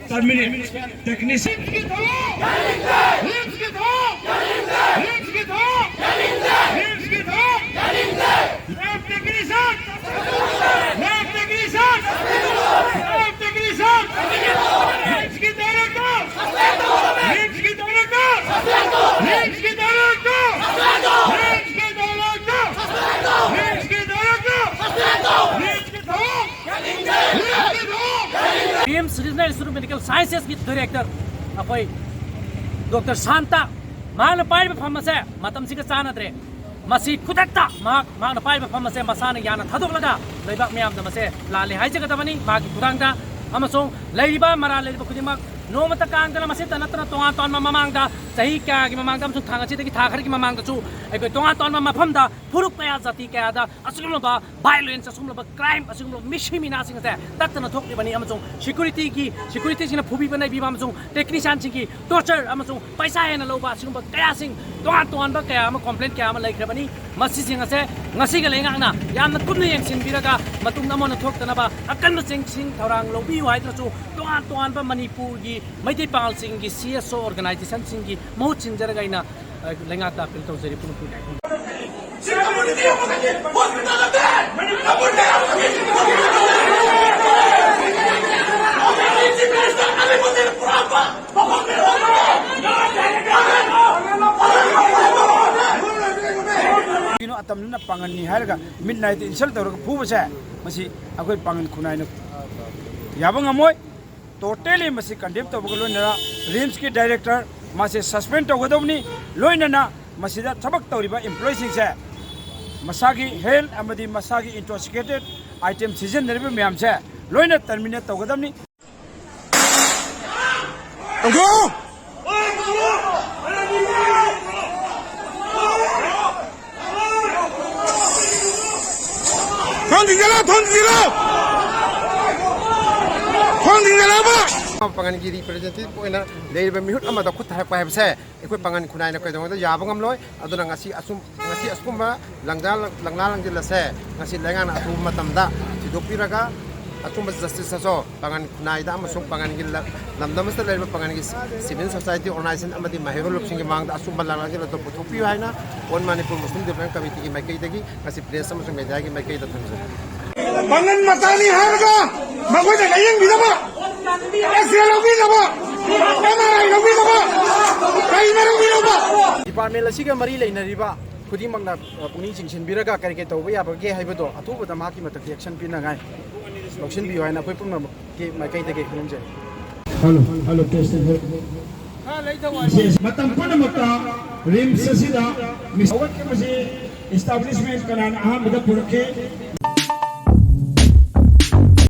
terminate. Technician. PM's Regional Institute of Medical Sciences की director अखोई doctor Shanta मांग पाइब फमसे मतम सिक चानद्रे मसी खुदक्ता मांग पाइब फमसे मसाना याना थदोलगा लेबा म्याम दमसे लाले हाइजगदबनी मागी खुदांगदा अमसों लेबा मरा लेबा खुदिमक नोमत कांगदना मसे तनतना तोंगा तोन ममांगदा सही क्या की ममांगदा अमसों थांगचिदगी थाखर की ममांगदा चु एबे तोंगा तोन मफमदा फुरुक कया जाति कयादा असुगुलबा वायलेंस असुगुलबा क्राइम असुगुलबा मिशी मिनासिंग से तक्तना थोकलिबनी अमसों सिक्युरिटी सिना फुबी बनाई बिबा अमसों टेक्नीशियन सिंगी टॉर्चर अमसों पैसा हेना लौबा असुगुलबा कया सिंग तोंगा कया अम कंप्लेंट कया अम लैख्रबनी मसी सिंग असे ngasiga lengaangna yamna kunna yengsinbiraga matung namona thoktanaba akanba sing thorang lobi haidra chu toan ba manipur gi maitei pal sing gi CSO organization sing gi mohut sinjaraga ina lengata appeal tawjari punu अतमना पांगनी हारगा midnight insult तौरगा फुबसे मसी अखोय पांगन खुनाइना याबंगमोय टोटली मसी कंडेम तौबगा लोइना रिम्स की डायरेक्टर मासे सस्पेंड तौगदबनी लोइना मसीदा थबक तौरिबा एम्प्लॉय सिंगसे मसागी हेल्थ अमदी मसागी इंटॉक्सिकेटेड आइटम सीजन नरिबा म्यामसे लोइना टर्मिनेट तौगदबनी Pangan ki representative ko ina leiba mihut amada khut thak pa hebse ekoi pangan khunai na kaidong da yaba ngamloi aduna ngasi askumba langna langdil se ngasi lengan atum matamda sidopiraga atum justice so pangan khunai da amasung pangan gi namdamas leiba pangan gi civil society organization amadi mahero lopsing gi mangda asumba langna gi to thopi haina on manipur muslim development committee gi makai dagi ngasi press amasung media gi makai da thamse Pangan matani harga magoi da gayeng bidaba department असिगा मरी लेनरिबा खुदिमंगना पुनी चिंगसिनबिरगा करिके तौबा याबगे हाइबदो अथुबदा माकी मतक action पिनागाय लक्ष्यन बियो हाइना कोइ पुनम के माइकैदगे खुलुमजे hello test मतम पुनमता रिम्स सिदा मिसवत के मसे एस्टैब्लिशमेंट कनान अहमद पुरखे